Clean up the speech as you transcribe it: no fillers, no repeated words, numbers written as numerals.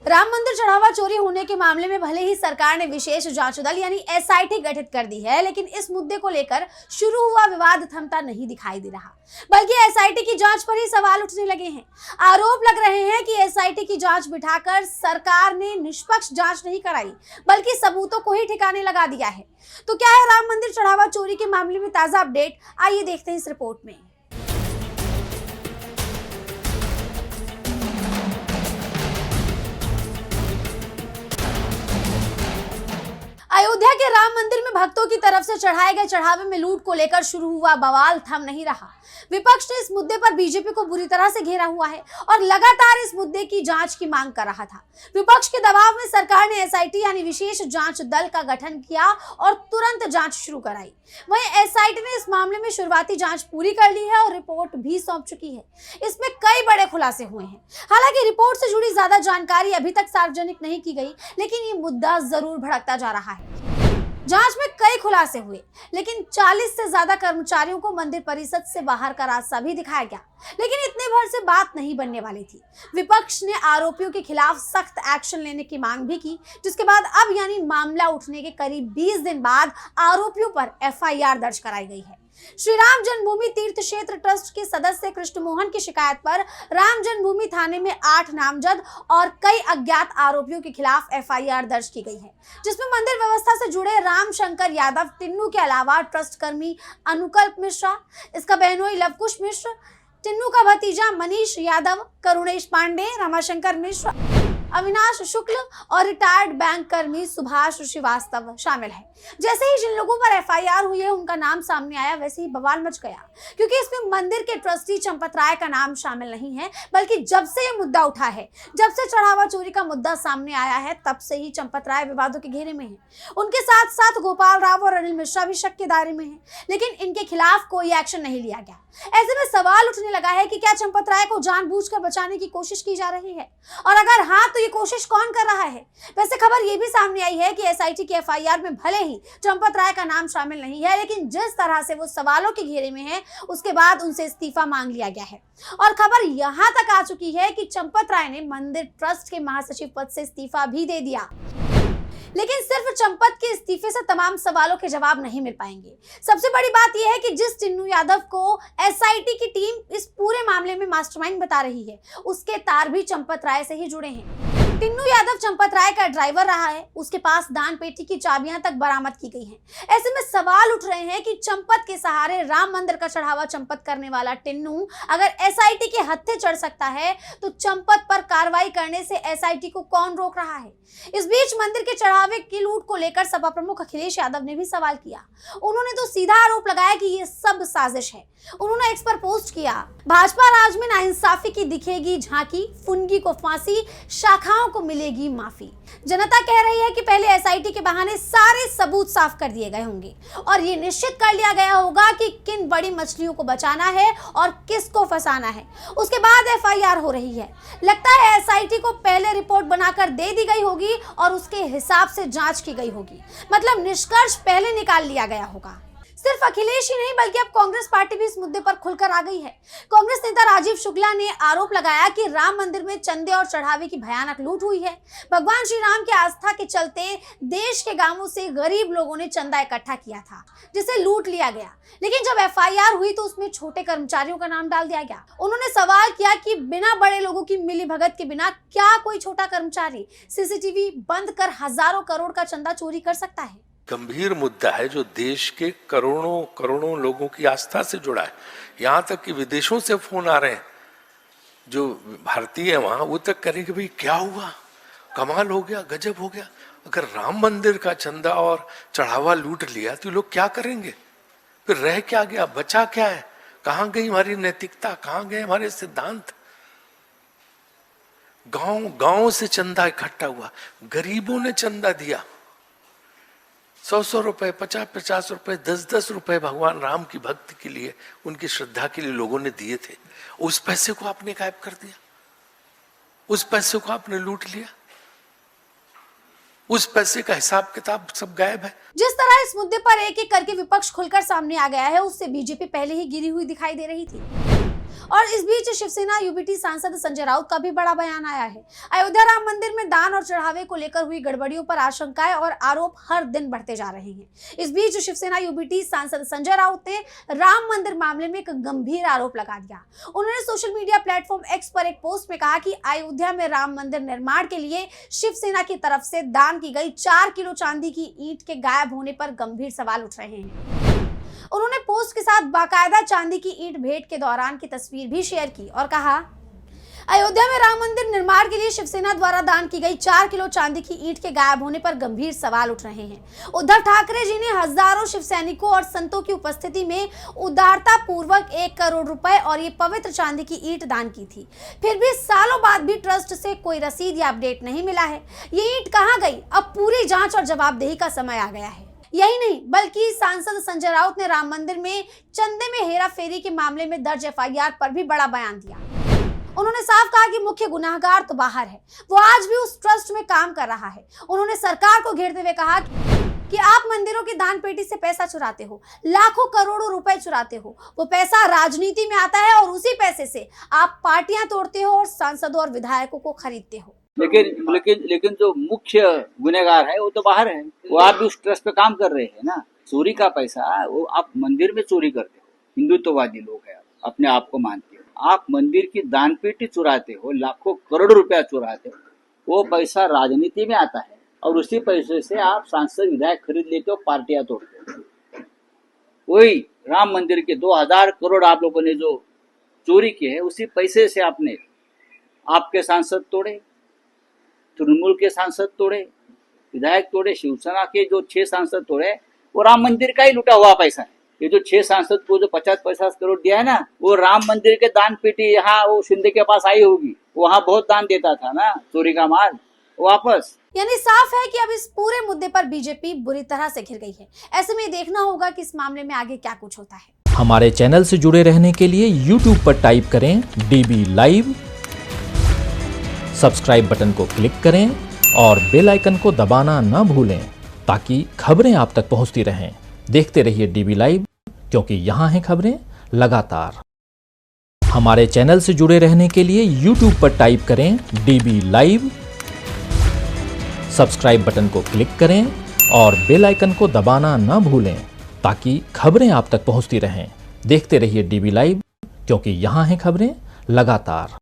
राम मंदिर चढ़ावा चोरी होने के मामले में भले ही सरकार ने विशेष जांच दल यानी एसआईटी गठित कर दी है, लेकिन इस मुद्दे को लेकर शुरू हुआ विवाद थमता नहीं दिखाई दे रहा, बल्कि एसआईटी की जांच पर ही सवाल उठने लगे हैं। आरोप लग रहे हैं कि एसआईटी की जांच बिठाकर सरकार ने निष्पक्ष जांच नहीं कराई, बल्कि सबूतों को ही ठिकाने लगा दिया है। तो क्या है राम मंदिर चढ़ावा चोरी के मामले में ताजा अपडेट, आइए देखते हैं इस रिपोर्ट में। अयोध्या के राम मंदिर में भक्तों की तरफ से चढ़ाए गए चढ़ावे में लूट को लेकर शुरू हुआ बवाल थम नहीं रहा। विपक्ष ने इस मुद्दे पर बीजेपी को बुरी तरह से घेरा हुआ है और लगातार इस मुद्दे की जांच की मांग कर रहा था। विपक्ष के दबाव में सरकार ने एसआईटी यानी विशेष जांच दल का गठन किया और तुरंत जांच शुरू कराई। वहीं एसआईटी ने इस मामले में शुरुआती जांच पूरी कर ली है और रिपोर्ट भी सौंप चुकी है। इसमें कई बड़े खुलासे हुए हैं। हालांकि रिपोर्ट से जुड़ी ज्यादा जानकारी अभी तक सार्वजनिक नहीं की गई, लेकिन ये मुद्दा जरूर भड़कता जा रहा है। जांच में कई खुलासे हुए, लेकिन 40 से ज्यादा कर्मचारियों को मंदिर परिसर से बाहर का रास्ता भी दिखाया गया, लेकिन इतने भर से बात नहीं बनने वाली थी। विपक्ष ने आरोपियों के खिलाफ सख्त एक्शन लेने की मांग भी की, जिसके बाद अब यानी मामला उठने के करीब 20 दिन बाद आरोपियों पर एफआईआर दर्ज कराई गई है। श्री राम जन्मभूमि तीर्थ क्षेत्र ट्रस्ट के सदस्य कृष्ण मोहन की शिकायत पर राम जन्मभूमि थाने में 8 नामजद और कई अज्ञात आरोपियों के खिलाफ एफआईआर दर्ज की गई है, जिसमें मंदिर व्यवस्था से जुड़े राम शंकर यादव टिन्नू के अलावा ट्रस्ट कर्मी अनुकल्प मिश्रा, इसका बहनोई लवकुश मिश्र, टिन्नू का भतीजा मनीष यादव, करुणेश पांडे, रमाशंकर मिश्र, अविनाश शुक्ल और रिटायर्ड बैंक कर्मी सुभाष श्रीवास्तव शामिल है। जैसे ही जिन लोगों पर एफआईआर हुई है उनका नाम सामने आया, वैसे ही बवाल मच गया, क्योंकि इसमें मंदिर के ट्रस्टी चंपत राय का नाम शामिल नहीं है, बल्कि जब से ये मुद्दा उठा है, जब से चढ़ावा चोरी का मुद्दा सामने आया है, तब से ही चंपत राय विवादों के घेरे में है। उनके साथ साथ गोपाल राव और अनिल मिश्रा भी शक के दायरे में है, लेकिन इनके खिलाफ कोई एक्शन नहीं लिया गया। ऐसे में सवाल उठने लगा है कि क्या चंपत राय को जानबूझकर बचाने की कोशिश की जा रही है, और अगर हाँ तो ये कोशिश कौन कर रहा है। वैसे खबर ये भी सामने आई है कि एसआईटी की एफआईआर में भले ही चंपत राय का नाम शामिल नहीं है, लेकिन जिस तरह से वो सवालों के घेरे में है, उसके बाद उनसे इस्तीफा मांग लिया गया है। और खबर यहां तक आ चुकी है कि चंपत राय ने मंदिर ट्रस्ट के महासचिव पद से इस्तीफा भी दे दिया। लेकिन सिर्फ चंपत के इस्तीफे से तमाम सवालों के जवाब नहीं मिल पाएंगे। सबसे बड़ी बात यह है कि जिस टिन्नू यादव को एसआईटी की टीम इस पूरे मामले में मास्टरमाइंड बता रही है, उसके तार भी चंपत राय से ही जुड़े हैं। टिन्नू यादव चंपत राय का ड्राइवर रहा है, उसके पास दान पेटी की चाबियां तक बरामद की गई हैं। ऐसे में सवाल उठ रहे हैं कि चंपत के सहारे राम मंदिर का चढ़ावा चंपत करने वाला टिन्नू अगर एसआईटी के हत्थे चढ़ सकता है, तो चंपत पर कार्रवाई करने से एसआईटी को कौन रोक रहा है। इस बीच मंदिर के चढ़ावे की लूट को लेकर सपा प्रमुख अखिलेश यादव ने भी सवाल किया। उन्होंने तो सीधा आरोप लगाया कि ये सब साजिश है। उन्होंने एक्स पर पोस्ट किया, भाजपा राज में नाइंसाफी की दिखेगी झांकी, फुनगी को फांसी, शाखाओं को मिलेगी माफी। जनता कह रही है कि पहले एसआईटी के बहाने सारे सबूत साफ कर दिए गए होंगे और ये निश्चित कर लिया गया होगा कि किन बड़ी मछलियों को बचाना है और किसको फंसाना है। उसके बाद एफआईआर हो रही है। लगता है एसआईटी को पहले रिपोर्ट बनाकर दे दी गई होगी और उसके हिसाब से जांच की गई होगी, मतलब निष्कर्ष पहले निकाल लिया गया होगा। सिर्फ अखिलेश ही नहीं, बल्कि अब कांग्रेस पार्टी भी इस मुद्दे पर खुलकर आ गई है। कांग्रेस नेता राजीव शुक्ला ने आरोप लगाया कि राम मंदिर में चंदे और चढ़ावे की भयानक लूट हुई है। भगवान श्री राम की आस्था के चलते देश के गांवों से गरीब लोगों ने चंदा इकट्ठा किया था, जिसे लूट लिया गया। लेकिन जब एफआईआर हुई तो उसमें छोटे कर्मचारियों का नाम डाल दिया गया। उन्होंने सवाल किया कि बिना बड़े लोगों की मिलीभगत के बिना क्या कोई छोटा कर्मचारी सीसीटीवी बंद कर हजारों करोड़ का चंदा चोरी कर सकता है। गंभीर मुद्दा है जो देश के करोड़ों करोड़ों लोगों की आस्था से जुड़ा है। यहाँ तक कि विदेशों से फोन आ रहे हैं, जो भारतीय है वहां, वो तक करें कि भाई क्या हुआ, कमाल हो गया, गजब हो गया। अगर राम मंदिर का चंदा और चढ़ावा लूट लिया तो लोग क्या करेंगे, फिर रह क्या गया, बचा क्या है, कहाँ गई हमारी नैतिकता, कहाँ गए हमारे सिद्धांत। गांव गांव से चंदा इकट्ठा हुआ, गरीबों ने चंदा दिया, 100 रुपए, 50 रुपए, 10 रुपए भगवान राम की भक्ति के लिए, उनकी श्रद्धा के लिए लोगों ने दिए थे। उस पैसे को आपने गायब कर दिया, उस पैसे को आपने लूट लिया, उस पैसे का हिसाब किताब सब गायब है। जिस तरह इस मुद्दे पर एक एक करके विपक्ष खुलकर सामने आ गया है, उससे बीजेपी पहले ही गिरी हुई दिखाई दे रही थी। और इस बीच शिवसेना यूबीटी सांसद संजय राउत का भी बड़ा बयान आया है। अयोध्या राम मंदिर में दान और चढ़ावे को लेकर हुई गड़बड़ियों पर आशंकाएं और आरोप हर दिन बढ़ते जा रहे हैं। इस बीच शिवसेना यूबीटी सांसद संजय राउत ने राम मंदिर मामले में एक गंभीर आरोप लगा दिया। उन्होंने सोशल मीडिया प्लेटफॉर्म एक्स पर एक पोस्ट में कहा कि अयोध्या में राम मंदिर निर्माण के लिए शिवसेना की तरफ से दान की गई 4 किलो चांदी की ईंट के गायब होने पर गंभीर सवाल उठ रहे हैं। उन्होंने पोस्ट के साथ बाकायदा चांदी की ईंट भेंट के दौरान की तस्वीर भी शेयर की और कहा, अयोध्या में राम मंदिर निर्माण के लिए शिवसेना द्वारा दान की गई 4 किलो चांदी की ईंट के गायब होने पर गंभीर सवाल उठ रहे हैं। उद्धव ठाकरे जी ने हजारों शिव सैनिकों और संतों की उपस्थिति में उदारता पूर्वक 1 करोड़ रुपए और ये पवित्र चांदी की ईंट दान की थी। फिर भी सालों बाद भी ट्रस्ट से कोई रसीद या अपडेट नहीं मिला है। ये ईंट कहाँ गई? अब पूरी जांच और जवाबदेही का समय आ गया है। यही नहीं बल्कि सांसद संजय राउत ने राम मंदिर में चंदे में हेरा फेरी के मामले में दर्ज एफआईआर पर भी बड़ा बयान दिया। उन्होंने साफ कहा कि मुख्य गुनाहगार तो बाहर है, वो आज भी उस ट्रस्ट में काम कर रहा है। उन्होंने सरकार को घेरते हुए कहा कि आप मंदिरों की दान पेटी से पैसा चुराते हो, लाखों करोड़ों रुपए चुराते हो। वो पैसा राजनीति में आता है और उसी पैसे से आप पार्टियां तोड़ते हो और सांसदों और विधायकों को खरीदते हो। लेकिन जो मुख्य गुनहगार है वो तो बाहर है। वो आप भी उस ट्रस्ट पे काम कर रहे हैं ना। चोरी का पैसा वो आप मंदिर में चोरी करते हो। हिंदुत्ववादी लोग हैं, अपने आप को मानते हो। आप मंदिर की दान पेटी चुराते हो, लाखों करोड़ रुपया चुराते हो। वो पैसा राजनीति में आता है और उसी पैसे से आप सांसद विधायक खरीद लेते हो, पार्टियां तोड़ते हो। वही राम मंदिर के 2000 करोड़ आप लोगों ने जो चोरी की है, उसी पैसे से आपके सांसद तोड़े, तृणमूल के सांसद तोड़े, विधायक तोड़े, शिवसेना के जो 6 सांसद तोड़े, वो राम मंदिर का ही लुटा हुआ पैसा है। ये जो 6 सांसद को जो 50-50 करोड़ दिया है ना, वो राम मंदिर के दान पेटी यहाँ वो शिंदे के पास आई होगी। वहां बहुत दान देता था ना, चोरी का माल वापस। यानी साफ है कि अब इस पूरे मुद्दे पर बीजेपी बुरी तरह से घिर गई है। ऐसे में देखना होगा कि इस मामले में आगे क्या कुछ होता है। हमारे चैनल से जुड़े रहने के लिए YouTube पर टाइप करें DB लाइव, सब्सक्राइब बटन को क्लिक करें और बेल आइकन को दबाना न भूलें ताकि खबरें आप तक पहुंचती रहें। देखते रहिए DB लाइव, क्योंकि यहाँ हैं खबरें लगातार। हमारे चैनल से जुड़े रहने के लिए YouTube पर टाइप करें DB लाइव, सब्सक्राइब बटन को क्लिक करें और बेल आइकन को दबाना न भूलें ताकि खबरें आप तक पहुंचती रहें। देखते रहिए DB लाइव, क्योंकि यहाँ हैं खबरें लगातार।